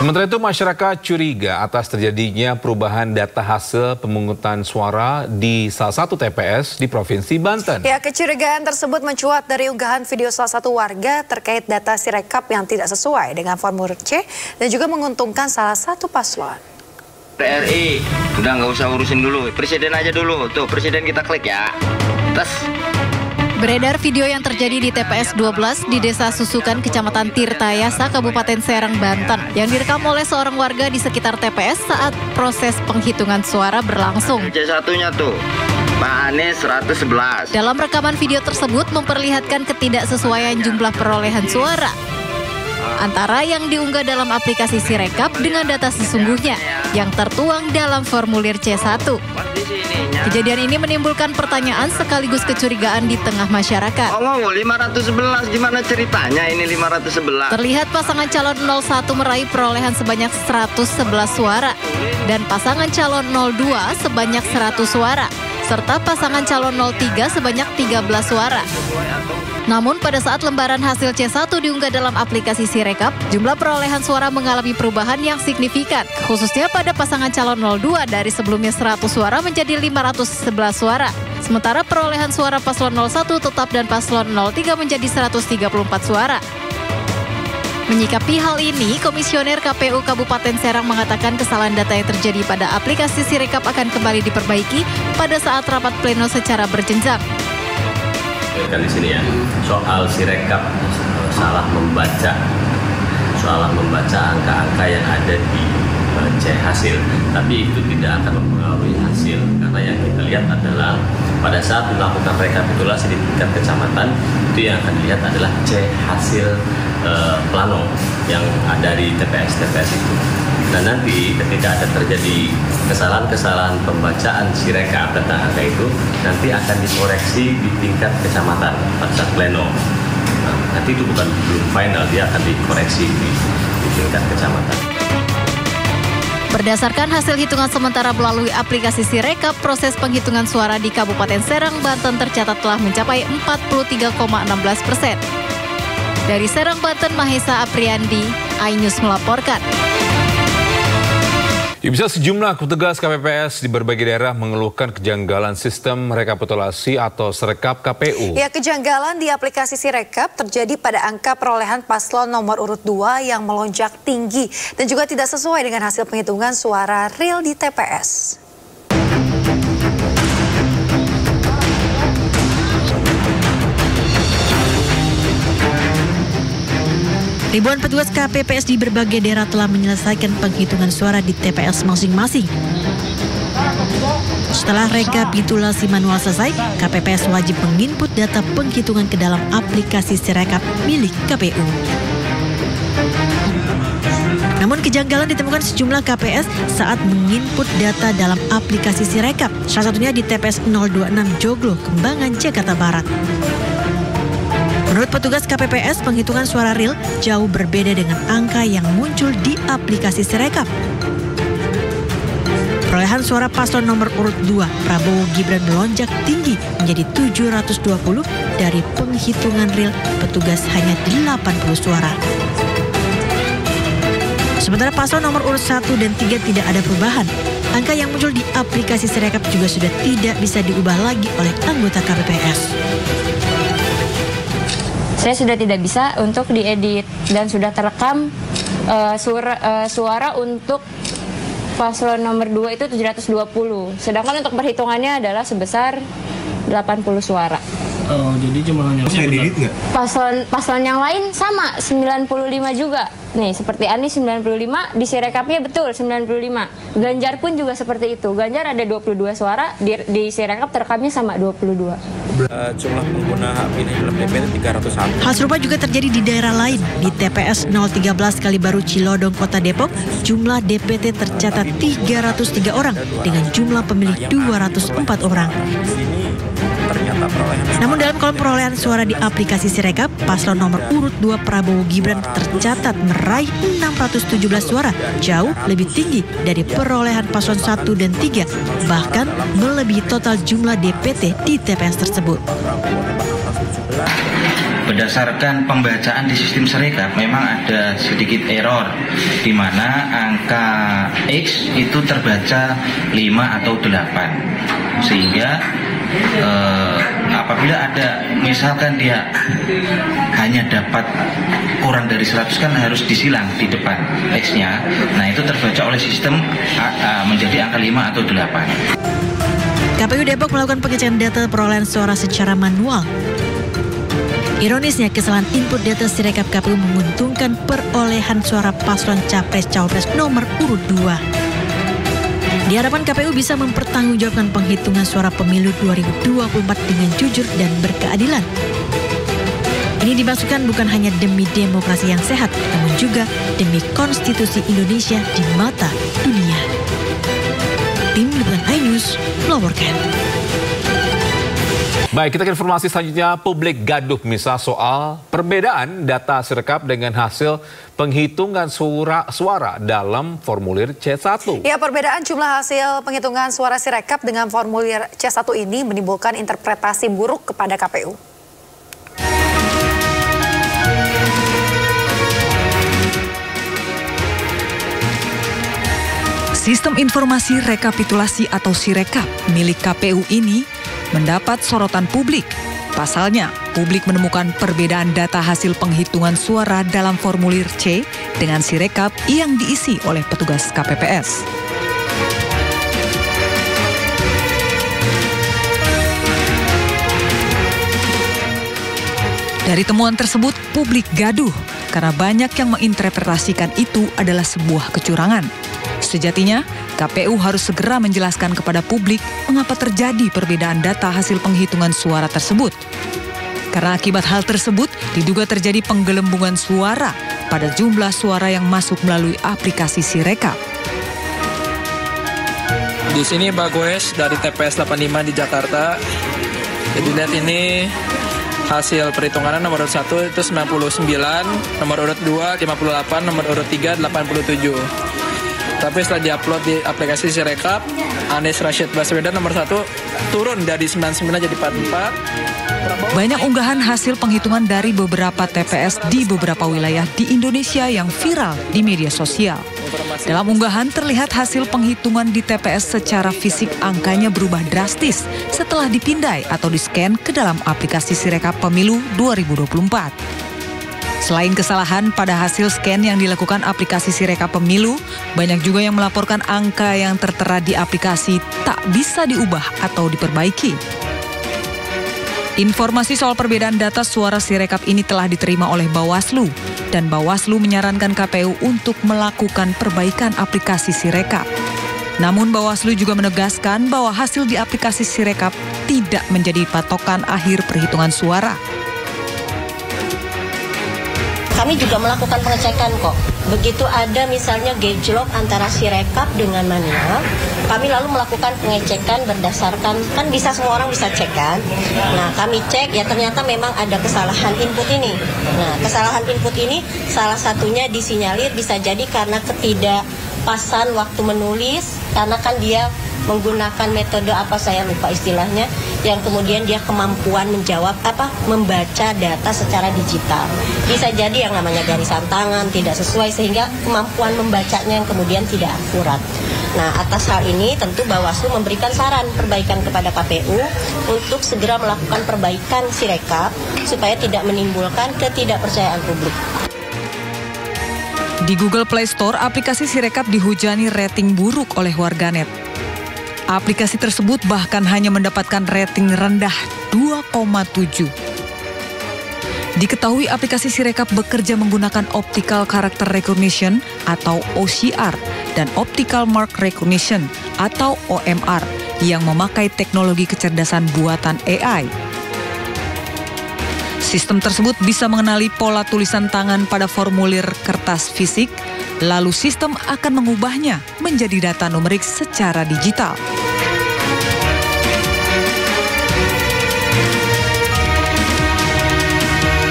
Sementara itu masyarakat curiga atas terjadinya perubahan data hasil pemungutan suara di salah satu TPS di Provinsi Banten. Ya, kecurigaan tersebut mencuat dari unggahan video salah satu warga terkait data Sirekap yang tidak sesuai dengan formulir C dan juga menguntungkan salah satu paslon. RI, udah nggak usah urusin dulu, presiden aja dulu. Tuh, presiden kita klik ya. Tes. Beredar video yang terjadi di TPS 12 di Desa Susukan, Kecamatan Tirtayasa, Kabupaten Serang, Banten, yang direkam oleh seorang warga di sekitar TPS saat proses penghitungan suara berlangsung. C1-nya tuh, Pak Anies 111. Dalam rekaman video tersebut memperlihatkan ketidaksesuaian jumlah perolehan suara antara yang diunggah dalam aplikasi Sirekap dengan data sesungguhnya yang tertuang dalam formulir C1. Kejadian ini menimbulkan pertanyaan sekaligus kecurigaan di tengah masyarakat. Oh, 511 gimana ceritanya ini 511? Terlihat pasangan calon 01 meraih perolehan sebanyak 111 suara dan pasangan calon 02 sebanyak 100 suara serta pasangan calon 03 sebanyak 13 suara. Namun pada saat lembaran hasil C1 diunggah dalam aplikasi Sirekap, jumlah perolehan suara mengalami perubahan yang signifikan, khususnya pada pasangan calon 02 dari sebelumnya 100 suara menjadi 511 suara. Sementara perolehan suara paslon 01 tetap dan paslon 03 menjadi 134 suara. Menyikapi hal ini, Komisioner KPU Kabupaten Serang mengatakan kesalahan data yang terjadi pada aplikasi Sirekap akan kembali diperbaiki pada saat rapat pleno secara berjenjang. Di sini ya, soal Sirekap salah membaca angka-angka yang ada di C hasil, tapi itu tidak akan mempengaruhi hasil karena yang kita lihat adalah pada saat melakukan rekapitulasi di tingkat kecamatan itu yang akan dilihat adalah C hasil plano yang ada di TPS itu. Nah nanti ketika ada terjadi kesalahan pembacaan Sirekap data angka itu nanti akan dikoreksi di tingkat kecamatan pada saat pleno. Nah, nanti itu belum final, dia akan dikoreksi di tingkat kecamatan. Berdasarkan hasil hitungan sementara melalui aplikasi Sirekap, proses penghitungan suara di Kabupaten Serang, Banten tercatat telah mencapai 43,16%. Dari Serang, Banten, Mahesa Apriandi, iNews melaporkan. Ya, bisa sejumlah petugas KPPS di berbagai daerah mengeluhkan kejanggalan sistem rekapitulasi atau Sirekap KPU. Ya, kejanggalan di aplikasi Sirekap terjadi pada angka perolehan paslon nomor urut 2 yang melonjak tinggi dan juga tidak sesuai dengan hasil penghitungan suara real di TPS. Ribuan petugas KPPS di berbagai daerah telah menyelesaikan penghitungan suara di TPS masing-masing. Setelah rekapitulasi manual selesai, KPPS wajib menginput data penghitungan ke dalam aplikasi Sirekap milik KPU. Namun kejanggalan ditemukan sejumlah KPS saat menginput data dalam aplikasi Sirekap. Salah satunya di TPS 026 Joglo, Kembangan, Jakarta Barat. Menurut petugas KPPS, penghitungan suara real jauh berbeda dengan angka yang muncul di aplikasi Sirekap. Perolehan suara paslon nomor urut 2 Prabowo Gibran melonjak tinggi menjadi 720 dari penghitungan real petugas hanya 80 suara. Sementara paslon nomor urut 1 dan 3 tidak ada perubahan. Angka yang muncul di aplikasi Sirekap juga sudah tidak bisa diubah lagi oleh anggota KPPS. Saya sudah tidak bisa untuk diedit dan sudah terekam suara untuk paslon nomor 2 itu 720. Sedangkan untuk perhitungannya adalah sebesar 80 suara. Oh, jadi jumlahnya bisa diedit nggak? Paslon yang lain sama 95 juga. Nih, seperti Anies 95, di Sirekapnya betul 95. Ganjar pun juga seperti itu. Ganjar ada 22 suara, di Sirekap terekamnya sama 22. Jumlah pengguna hak pilih dalam DPT 301. Hal serupa juga terjadi di daerah lain. Di TPS 013 Kalibaru Cilodong, Kota Depok, jumlah DPT tercatat 303 orang dengan jumlah pemilih 204 orang. Namun dalam kolom perolehan suara di aplikasi Sirekap, paslon nomor urut 2 Prabowo Gibran tercatat meraih 617 suara, jauh lebih tinggi dari perolehan paslon 1 dan 3, bahkan melebihi total jumlah DPT di TPS tersebut. berdasarkan pembacaan di sistem Sirekap memang ada sedikit error di mana angka X itu terbaca 5 atau 8, sehingga apabila ada misalkan dia hanya dapat kurang dari 100 kan harus disilang di depan X-nya. Nah, itu terbaca oleh sistem menjadi angka 5 atau 8. KPU Depok melakukan pengecekan data perolehan suara secara manual. Ironisnya, kesalahan input data Sirekap KPU menguntungkan perolehan suara paslon Capres-Cawapres nomor urut 2. Diharapkan KPU bisa mempertanggungjawabkan penghitungan suara pemilu 2024 dengan jujur dan berkeadilan. Ini dimaksudkan bukan hanya demi demokrasi yang sehat, namun juga demi konstitusi Indonesia di mata dunia. Tim Liputan iNews melaporkan. Baik, kita ke informasi selanjutnya. Publik gaduh misal soal perbedaan data Sirekap dengan hasil penghitungan suara dalam formulir C1. Ya, perbedaan jumlah hasil penghitungan suara Sirekap dengan formulir C1 ini menimbulkan interpretasi buruk kepada KPU. Sistem informasi rekapitulasi atau Sirekap milik KPU ini mendapat sorotan publik. Pasalnya, publik menemukan perbedaan data hasil penghitungan suara dalam formulir C dengan Sirekap yang diisi oleh petugas KPPS. Dari temuan tersebut, publik gaduh karena banyak yang menginterpretasikan itu adalah sebuah kecurangan. Sejatinya, KPU harus segera menjelaskan kepada publik mengapa terjadi perbedaan data hasil penghitungan suara tersebut. Karena akibat hal tersebut, diduga terjadi penggelembungan suara pada jumlah suara yang masuk melalui aplikasi Sirekap. Di sini Bagoes dari TPS 85 di Jakarta. Jadi lihat ini hasil perhitungan nomor urut 1 itu 99, nomor urut 2 58, nomor urut 3 87. Tapi setelah diupload di aplikasi Sirekap, Anies Rashid Baswedan nomor 1 turun dari 99 jadi 44. Banyak unggahan hasil penghitungan dari beberapa TPS di beberapa wilayah di Indonesia yang viral di media sosial. Dalam unggahan terlihat hasil penghitungan di TPS secara fisik angkanya berubah drastis setelah dipindai atau di-scan ke dalam aplikasi Sirekap Pemilu 2024. Selain kesalahan pada hasil scan yang dilakukan aplikasi Sirekap Pemilu, banyak juga yang melaporkan angka yang tertera di aplikasi tak bisa diubah atau diperbaiki. Informasi soal perbedaan data suara Sirekap ini telah diterima oleh Bawaslu, dan Bawaslu menyarankan KPU untuk melakukan perbaikan aplikasi Sirekap. Namun Bawaslu juga menegaskan bahwa hasil di aplikasi Sirekap tidak menjadi patokan akhir perhitungan suara. Kami juga melakukan pengecekan kok. Begitu ada misalnya gejlok antara Sirekap dengan manual, kami lalu melakukan pengecekan berdasarkan, kan bisa semua orang bisa cek kan. Nah, kami cek ya ternyata memang ada kesalahan input ini. Nah, kesalahan input ini salah satunya disinyalir bisa jadi karena ketidakpasan waktu menulis, karena kan dia menggunakan metode apa saya lupa istilahnya, yang kemudian dia kemampuan membaca data secara digital. Bisa jadi yang namanya garisan tangan tidak sesuai sehingga kemampuan membacanya yang kemudian tidak akurat. Nah, atas hal ini tentu Bawaslu memberikan saran perbaikan kepada KPU untuk segera melakukan perbaikan Sirekap supaya tidak menimbulkan ketidakpercayaan publik. Di Google Play Store, aplikasi Sirekap dihujani rating buruk oleh warganet. Aplikasi tersebut bahkan hanya mendapatkan rating rendah 2,7. Diketahui aplikasi Sirekap bekerja menggunakan Optical Character Recognition atau OCR dan Optical Mark Recognition atau OMR yang memakai teknologi kecerdasan buatan AI. Sistem tersebut bisa mengenali pola tulisan tangan pada formulir kertas fisik, lalu sistem akan mengubahnya menjadi data numerik secara digital.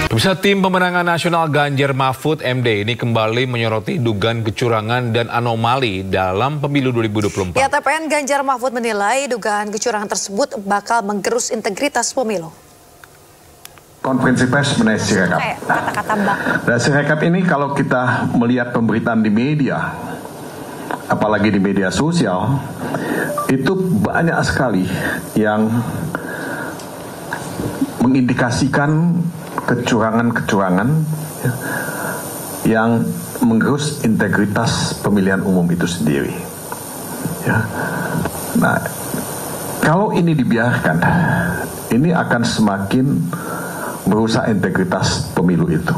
Pemirsa, tim pemenangan nasional Ganjar Mahfud MD ini kembali menyoroti dugaan kecurangan dan anomali dalam pemilu 2024. Ya, TPN Ganjar Mahfud menilai dugaan kecurangan tersebut bakal menggerus integritas pemilu. konferensi pers mengenai Sirekap. Dan Sirekap ini kalau kita melihat pemberitaan di media, apalagi di media sosial, itu banyak sekali yang mengindikasikan kecurangan-kecurangan yang menggerus integritas pemilihan umum itu sendiri. Ya. Nah, kalau ini dibiarkan, ini akan semakin merusak integritas pemilu itu.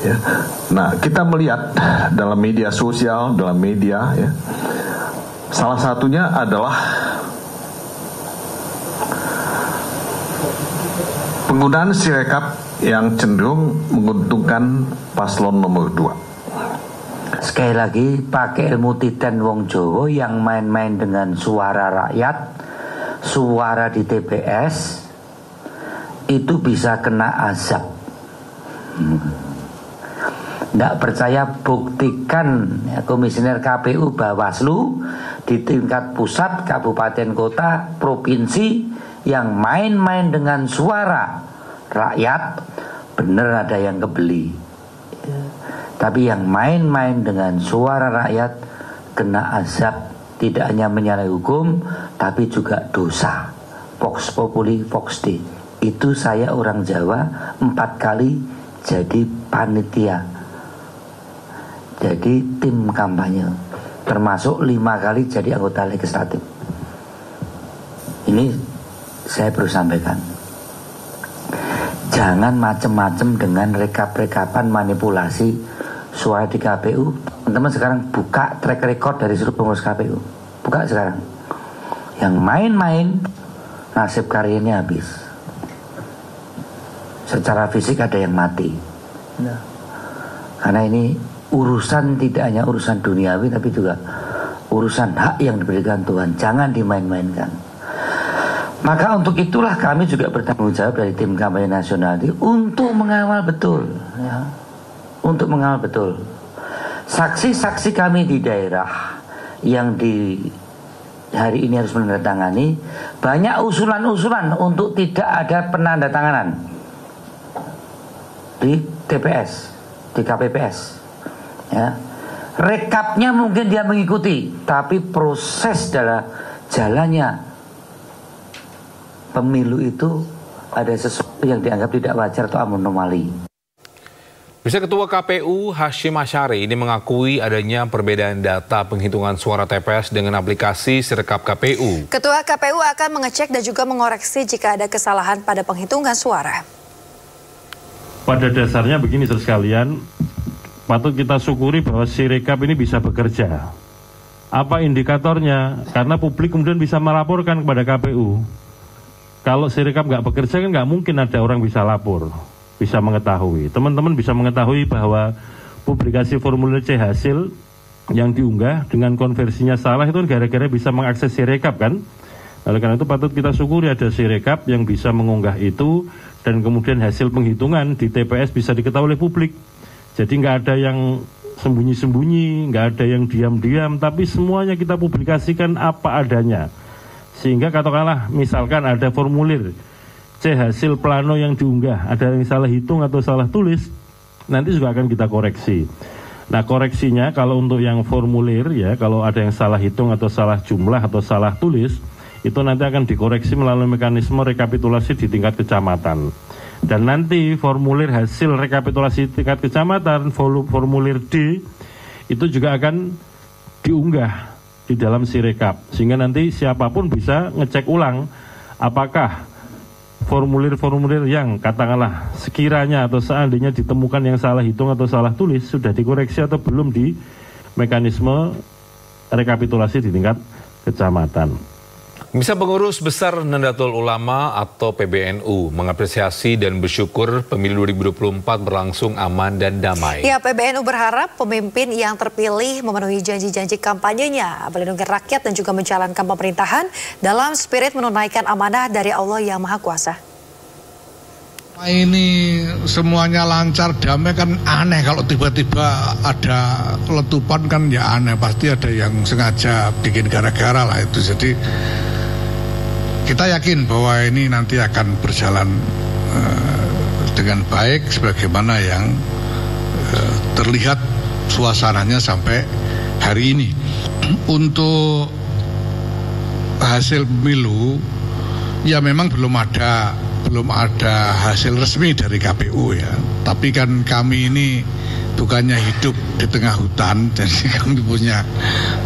Ya. Nah, kita melihat dalam media sosial, dalam media, ya, salah satunya adalah penggunaan Sirekap yang cenderung menguntungkan paslon nomor 2. Sekali lagi, pakai ilmu titen wong Jawa yang main-main dengan suara rakyat, suara di TPS, itu bisa kena azab. Nggak percaya, buktikan ya, komisioner KPU Bawaslu di tingkat pusat, kabupaten, kota, provinsi yang main-main dengan suara rakyat, bener ada yang kebeli. Tapi yang main-main dengan suara rakyat kena azab, tidak hanya menyalahi hukum, tapi juga dosa. Vox populi, vox dei. Itu saya orang Jawa 4 kali jadi panitia, jadi tim kampanye, termasuk 5 kali jadi anggota legislatif. Ini saya perlu sampaikan, jangan macem-macem dengan rekap-rekapan manipulasi suara di KPU. Teman-teman sekarang buka track record dari seluruh pengurus KPU, buka sekarang. Yang main-main nasib karirnya habis. Secara fisik ada yang mati. Karena ini urusan tidak hanya urusan duniawi, tapi juga urusan hak yang diberikan Tuhan. Jangan dimain-mainkan. Maka untuk itulah kami juga bertanggung jawab dari tim kampanye nasional ini untuk mengawal betul, ya. Untuk mengawal betul. Saksi-saksi kami di daerah yang di hari ini harus menandatangani, banyak usulan-usulan untuk tidak ada penandatanganan di TPS, di KPPS, ya. Rekapnya mungkin dia mengikuti, tapi proses dalam jalannya pemilu itu ada sesuatu yang dianggap tidak wajar atau anomali. Bisa Ketua KPU Hashim Asyari ini mengakui adanya perbedaan data penghitungan suara TPS dengan aplikasi Sirekap KPU. Ketua KPU akan mengecek dan juga mengoreksi jika ada kesalahan pada penghitungan suara. Pada dasarnya begini sekalian, patut kita syukuri bahwa Sirekap ini bisa bekerja. Apa indikatornya? Karena publik kemudian bisa melaporkan kepada KPU. Kalau Sirekap nggak bekerja kan nggak mungkin ada orang bisa lapor, bisa mengetahui. Teman-teman bisa mengetahui bahwa publikasi formulir C hasil yang diunggah dengan konversinya salah itu gara-gara bisa mengakses Sirekap kan. Oleh karena itu patut kita syukuri ada Sirekap yang bisa mengunggah itu, dan kemudian hasil penghitungan di TPS bisa diketahui oleh publik. Jadi nggak ada yang sembunyi-sembunyi, nggak ada yang diam-diam, tapi semuanya kita publikasikan apa adanya. Sehingga katakanlah misalkan ada formulir C hasil plano yang diunggah, ada yang salah hitung atau salah tulis, nanti juga akan kita koreksi. Nah, koreksinya kalau untuk yang formulir ya, kalau ada yang salah hitung atau salah jumlah atau salah tulis, itu nanti akan dikoreksi melalui mekanisme rekapitulasi di tingkat kecamatan. Dan nanti formulir hasil rekapitulasi tingkat kecamatan, formulir D, itu juga akan diunggah di dalam Sirekap, sehingga nanti siapapun bisa ngecek ulang apakah formulir-formulir yang katakanlah sekiranya atau seandainya ditemukan yang salah hitung atau salah tulis sudah dikoreksi atau belum di mekanisme rekapitulasi di tingkat kecamatan. Bisa Pengurus Besar Nahdlatul Ulama atau PBNU mengapresiasi dan bersyukur pemilu 2024 berlangsung aman dan damai. Ya, PBNU berharap pemimpin yang terpilih memenuhi janji-janji kampanyenya, melindungi rakyat dan juga menjalankan pemerintahan dalam spirit menunaikan amanah dari Allah yang Maha Kuasa. Ini semuanya lancar, damai kan aneh kalau tiba-tiba ada letupan kan ya aneh, pasti ada yang sengaja bikin gara-gara lah itu. Jadi kita yakin bahwa ini nanti akan berjalan dengan baik sebagaimana yang terlihat suasananya sampai hari ini. Untuk hasil pemilu ya memang belum ada hasil resmi dari KPU ya. Tapi kan kami ini bukannya hidup di tengah hutan, jadi kami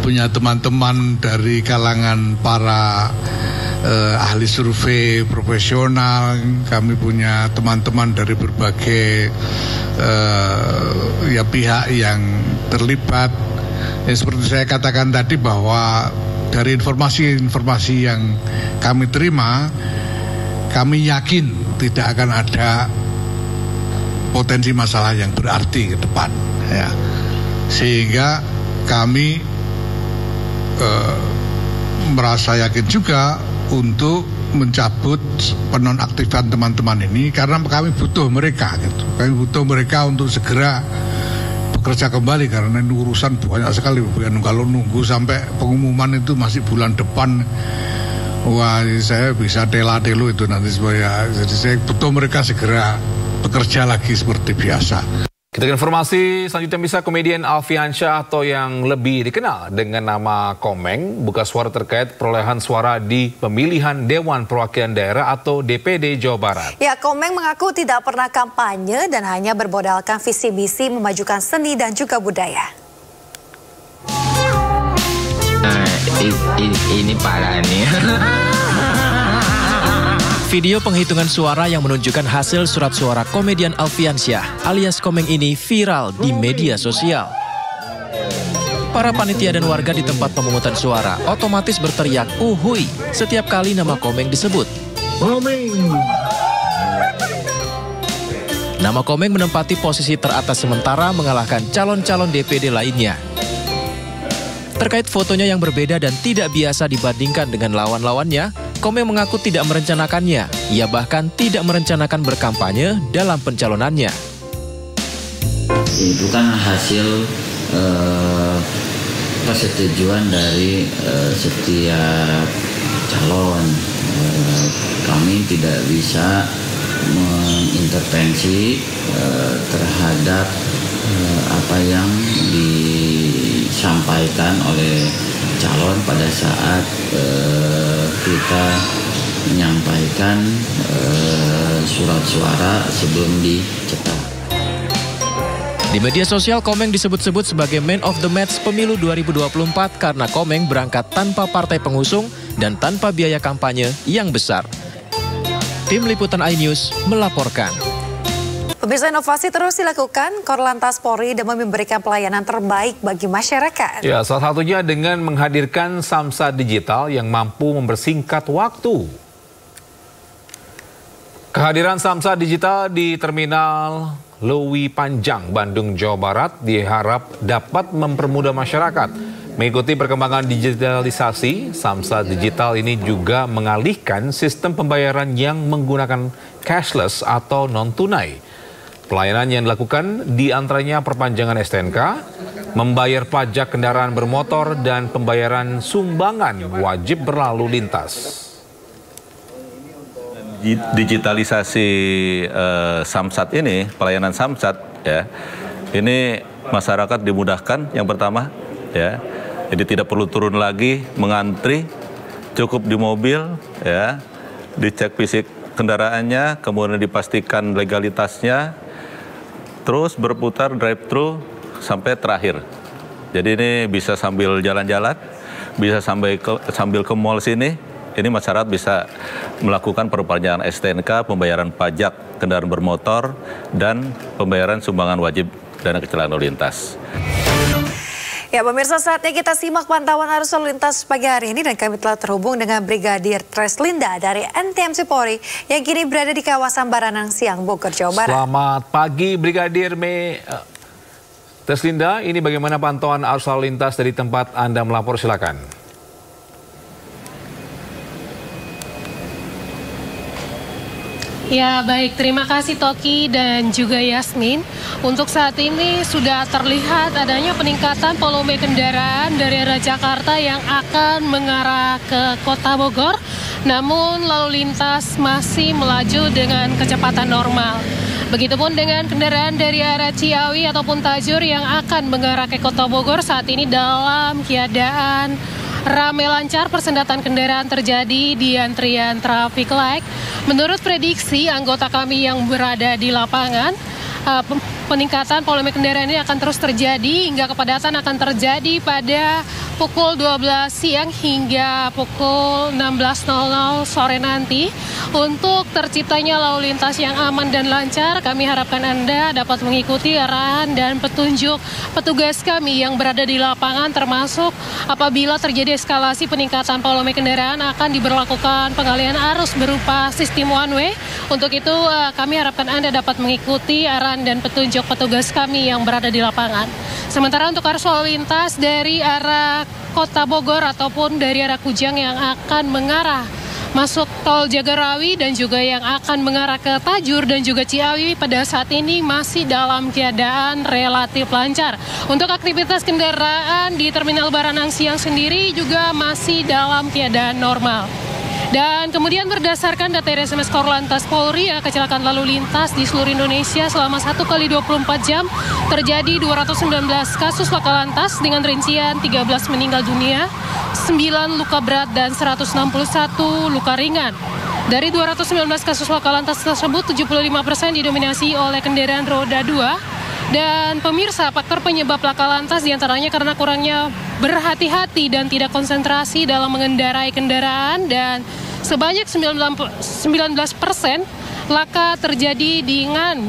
punya teman-teman dari kalangan para ahli survei profesional, kami punya teman-teman dari berbagai ya pihak yang terlibat. Ya, seperti saya katakan tadi bahwa dari informasi-informasi yang kami terima, kami yakin tidak akan ada potensi masalah yang berarti ke depan, ya. Sehingga kami merasa yakin juga untuk mencabut penonaktifan teman-teman ini karena kami butuh mereka, gitu. Kami butuh mereka untuk segera bekerja kembali karena ini urusan banyak sekali. Kalau nunggu sampai pengumuman itu masih bulan depan, wah saya bisa tela-telo itu nanti supaya. Jadi saya butuh mereka segera bekerja lagi seperti biasa. Kita ke informasi selanjutnya. Bisa komedian Alfiansyah atau yang lebih dikenal dengan nama Komeng buka suara terkait perolehan suara di pemilihan Dewan Perwakilan Daerah atau DPD Jawa Barat. Ya, Komeng mengaku tidak pernah kampanye dan hanya bermodalkan visi misi memajukan seni dan juga budaya. Ini parah nih. Video penghitungan suara yang menunjukkan hasil surat suara komedian Alfiansyah alias Komeng ini viral di media sosial. Para panitia dan warga di tempat pemungutan suara otomatis berteriak uhui setiap kali nama Komeng disebut. Komeng. Nama Komeng menempati posisi teratas sementara mengalahkan calon-calon DPD lainnya. Terkait fotonya yang berbeda dan tidak biasa dibandingkan dengan lawan-lawannya, Komeng mengaku tidak merencanakannya. Ia bahkan tidak merencanakan berkampanye dalam pencalonannya. Itu kan hasil persetujuan dari setiap calon. Kami tidak bisa mengintervensi terhadap apa yang disampaikan oleh calon pada saat kita menyampaikan surat suara sebelum dicetak. Di media sosial, Komeng disebut-sebut sebagai man of the match pemilu 2024 karena Komeng berangkat tanpa partai pengusung dan tanpa biaya kampanye yang besar. Tim Liputan iNews melaporkan. Pemirsa, inovasi terus dilakukan Korlantas Polri demi memberikan pelayanan terbaik bagi masyarakat. Ya, salah satunya dengan menghadirkan Samsat Digital yang mampu mempersingkat waktu. Kehadiran Samsat Digital di Terminal Lewi Panjang, Bandung, Jawa Barat diharap dapat mempermudah masyarakat. Mengikuti perkembangan digitalisasi, Samsat Digital ini juga mengalihkan sistem pembayaran yang menggunakan cashless atau non-tunai. Pelayanan yang dilakukan diantaranya perpanjangan STNK, membayar pajak kendaraan bermotor, dan pembayaran sumbangan wajib berlalu lintas. Digitalisasi Samsat ini, pelayanan Samsat ya, ini masyarakat dimudahkan yang pertama ya. Jadi tidak perlu turun lagi mengantri, cukup di mobil ya, dicek fisik kendaraannya, kemudian dipastikan legalitasnya, terus berputar drive-thru sampai terakhir. Jadi ini bisa sambil jalan-jalan, bisa sambil ke mall sini. Ini masyarakat bisa melakukan perpanjangan STNK, pembayaran pajak kendaraan bermotor, dan pembayaran sumbangan wajib dana kecelakaan lalu lintas. Ya, pemirsa, saatnya kita simak pantauan arus lalu lintas pagi hari ini dan kami telah terhubung dengan Brigadir Treslinda dari NTMC Polri yang kini berada di kawasan Baranang Siang, Bogor, Jawa Barat. Selamat pagi Brigadir Treslinda, ini bagaimana pantauan arus lalu lintas dari tempat Anda melapor, silakan. Ya baik, terima kasih Toki dan juga Yasmin. Untuk saat ini sudah terlihat adanya peningkatan volume kendaraan dari arah Jakarta yang akan mengarah ke Kota Bogor. Namun lalu lintas masih melaju dengan kecepatan normal. Begitupun dengan kendaraan dari arah Ciawi ataupun Tajur yang akan mengarah ke Kota Bogor saat ini dalam keadaan ramai lancar. Persendatan kendaraan terjadi di antrian traffic light. Menurut prediksi anggota kami yang berada di lapangan, peningkatan volume kendaraan ini akan terus terjadi hingga kepadatan akan terjadi pada pukul 12 siang hingga pukul 16.00 sore nanti. Untuk terciptanya lalu lintas yang aman dan lancar, kami harapkan Anda dapat mengikuti arahan dan petunjuk petugas kami yang berada di lapangan, termasuk apabila terjadi eskalasi peningkatan volume kendaraan akan diberlakukan pengalihan arus berupa sistem one way. Untuk itu kami harapkan Anda dapat mengikuti arahan dan petunjuk petugas kami yang berada di lapangan. Sementara untuk arus lalu lintas dari arah Kota Bogor ataupun dari arah Kujang yang akan mengarah masuk tol Jagorawi dan juga yang akan mengarah ke Tajur dan juga Ciawi pada saat ini masih dalam keadaan relatif lancar. Untuk aktivitas kendaraan di Terminal Baranang Siang sendiri juga masih dalam keadaan normal. Dan kemudian berdasarkan data RSMS Korlantas Polri, kecelakaan lalu lintas di seluruh Indonesia selama 1 kali 24 jam terjadi 219 kasus laka lantas dengan rincian 13 meninggal dunia, 9 luka berat dan 161 luka ringan. Dari 219 kasus laka lantas tersebut, 75% didominasi oleh kendaraan roda 2. Dan pemirsa, faktor penyebab laka lantas diantaranya karena kurangnya berhati-hati dan tidak konsentrasi dalam mengendarai kendaraan, dan sebanyak 19% laka terjadi dengan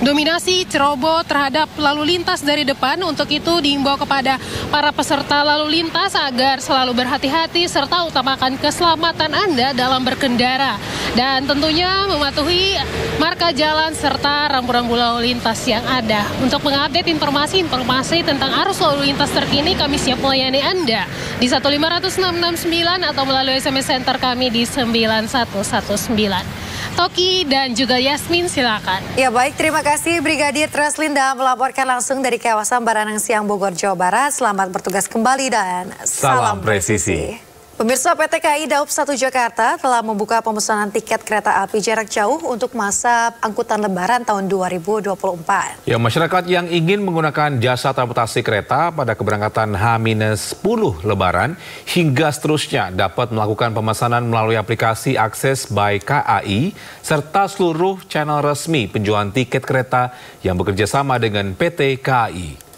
dominasi ceroboh terhadap lalu lintas dari depan. Untuk itu diimbau kepada para peserta lalu lintas agar selalu berhati-hati serta utamakan keselamatan Anda dalam berkendara. Dan tentunya mematuhi marka jalan serta rambu-rambu lalu lintas yang ada. Untuk mengupdate informasi tentang arus lalu lintas terkini, kami siap melayani Anda di 1500669 atau melalui SMS Center kami di 9119. Toki dan juga Yasmin, silakan. Ya baik, terima kasih Brigadir Treslinda melaporkan langsung dari kawasan Baranang Siang, Bogor, Jawa Barat. Selamat bertugas kembali dan salam presisi. Pemirsa, PT KAI Daob 1 Jakarta telah membuka pemesanan tiket kereta api jarak jauh untuk masa angkutan Lebaran tahun 2024. Ya, masyarakat yang ingin menggunakan jasa transportasi kereta pada keberangkatan H-10 Lebaran hingga seterusnya dapat melakukan pemesanan melalui aplikasi Akses by KAI serta seluruh channel resmi penjualan tiket kereta yang bekerja sama dengan PT KAI.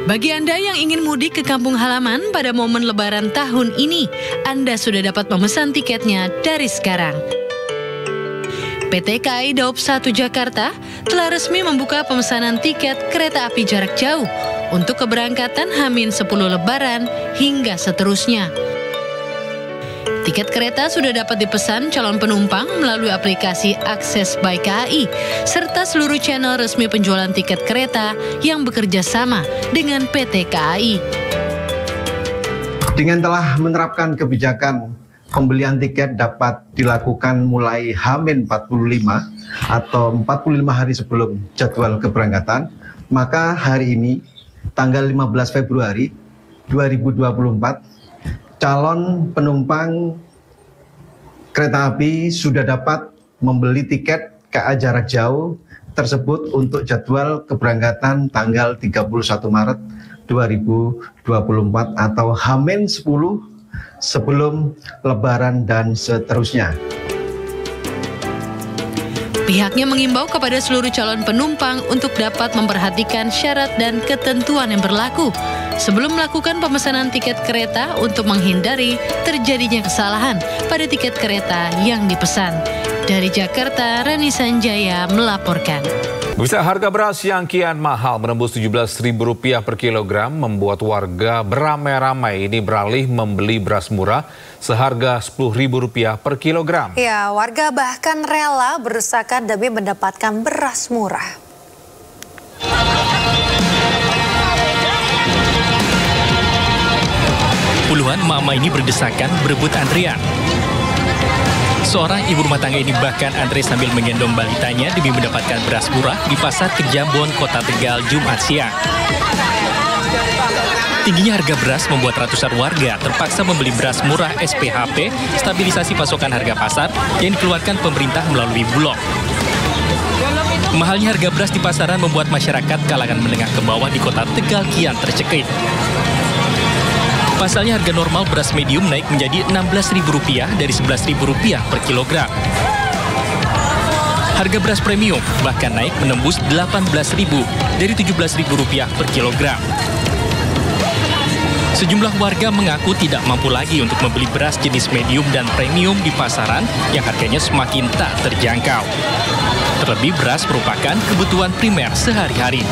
Bagi Anda yang ingin mudik ke kampung halaman pada momen Lebaran tahun ini, Anda sudah dapat memesan tiketnya dari sekarang. PT KAI Daob 1 Jakarta telah resmi membuka pemesanan tiket kereta api jarak jauh untuk keberangkatan H-10 Lebaran hingga seterusnya. Tiket kereta sudah dapat dipesan calon penumpang melalui aplikasi Akses by KAI serta seluruh channel resmi penjualan tiket kereta yang bekerja sama dengan PT KAI. Dengan telah menerapkan kebijakan pembelian tiket dapat dilakukan mulai H-45 atau 45 hari sebelum jadwal keberangkatan, maka hari ini tanggal 15 Februari 2024 calon penumpang kereta api sudah dapat membeli tiket KA jarak jauh tersebut untuk jadwal keberangkatan tanggal 31 Maret 2024 atau H-10 sebelum Lebaran dan seterusnya. Pihaknya mengimbau kepada seluruh calon penumpang untuk dapat memperhatikan syarat dan ketentuan yang berlaku sebelum melakukan pemesanan tiket kereta untuk menghindari terjadinya kesalahan pada tiket kereta yang dipesan. Dari Jakarta, Rani Sanjaya melaporkan. Bisa harga beras yang kian mahal menembus Rp17.000 per kilogram membuat warga beramai-ramai ini beralih membeli beras murah seharga Rp10.000 per kilogram. Ya, warga bahkan rela berdesakan demi mendapatkan beras murah. Puluhan emak-emak ini berdesakan berebut antrian. Seorang ibu rumah tangga ini bahkan antre sambil menggendong balitanya demi mendapatkan beras murah di Pasar Kejambon, Kota Tegal, Jumat siang. Tingginya harga beras membuat ratusan warga terpaksa membeli beras murah SPHP, stabilisasi pasokan harga pasar, yang dikeluarkan pemerintah melalui Bulog. Mahalnya harga beras di pasaran membuat masyarakat kalangan menengah ke bawah di Kota Tegal kian tercekik. Pasalnya harga normal beras medium naik menjadi Rp16.000 dari Rp11.000 per kilogram. Harga beras premium bahkan naik menembus Rp18.000 dari Rp17.000 per kilogram. Sejumlah warga mengaku tidak mampu lagi untuk membeli beras jenis medium dan premium di pasaran yang harganya semakin tak terjangkau. Terlebih beras merupakan kebutuhan primer sehari-hari.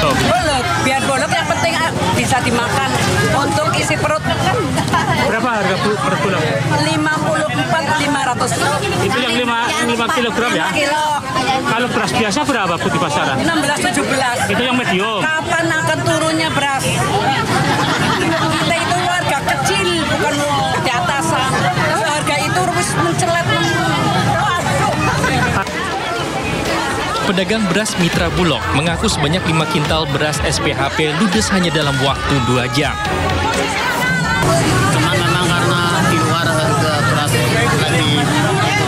Bolok, biar bolok yang penting bisa dimakan untuk isi perut kan. Berapa harga per bulog? 54.500. Itu yang 5 kilogram ya? 5 kilo. Kalau beras biasa berapa Bu di pasaran? 16-17. Itu yang medium. Kapan akan turunnya beras? Kita itu warga kecil, bukan di atasan. Harga itu harus mencelat. Pedagang beras Mitra Bulog mengaku sebanyak 5 kintal beras SPHP ludes hanya dalam waktu 2 jam. Cuma memang karena di luar harga beras lagi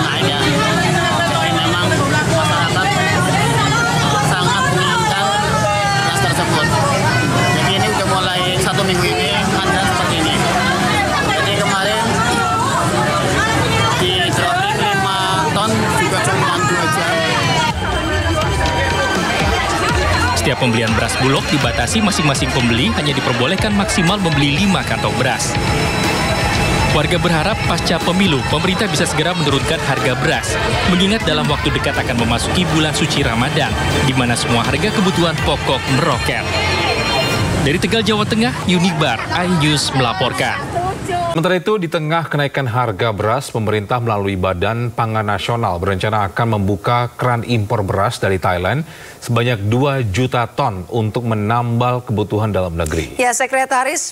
naik ya. Jadi memang masyarakat sangat menginginkan beras tersebut. Jadi ini udah mulai 1 minggu ini ada seperti ini. Jadi kemarin di dropping 5 ton juga cuma 2 jam. Setiap pembelian beras Bulog dibatasi masing-masing pembeli hanya diperbolehkan maksimal membeli 5 kantong beras. Warga berharap pasca pemilu, pemerintah bisa segera menurunkan harga beras, mengingat dalam waktu dekat akan memasuki bulan suci Ramadan, di mana semua harga kebutuhan pokok meroket. Dari Tegal, Jawa Tengah, Yunibar, iNews melaporkan. Sementara itu, di tengah kenaikan harga beras, pemerintah melalui Badan Pangan Nasional berencana akan membuka keran impor beras dari Thailand sebanyak 2 juta ton untuk menambal kebutuhan dalam negeri. Ya, Sekretaris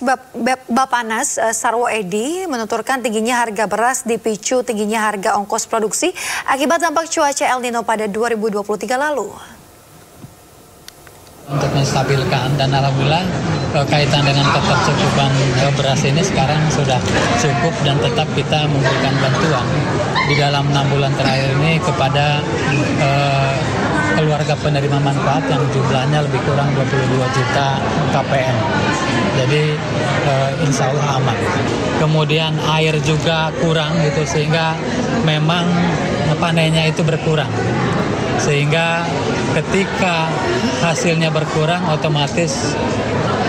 Bapanas Sarwo Edi menuturkan tingginya harga beras dipicu tingginya harga ongkos produksi akibat dampak cuaca El Nino pada 2023 lalu. Untuk menstabilkan, dan alhamdulillah kaitan dengan ketercukupan beras ini sekarang sudah cukup dan tetap kita memberikan bantuan di dalam 6 bulan terakhir ini kepada keluarga penerima manfaat yang jumlahnya lebih kurang 22 juta KPM. Jadi insya Allah aman. Kemudian air juga kurang gitu sehingga memang panennya itu berkurang. Sehingga ketika hasilnya berkurang otomatis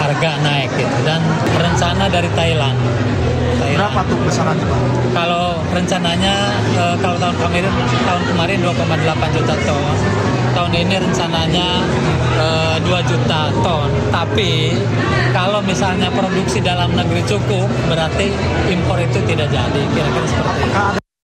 harga naik gitu. Dan rencana dari Thailand. Berapa tuh besarannya Pak? Kalau rencananya kalau tahun kemarin 2,8 juta ton. Tahun ini rencananya 2 juta ton. Tapi kalau misalnya produksi dalam negeri cukup, berarti impor itu tidak jadi. Kira-kira seperti itu.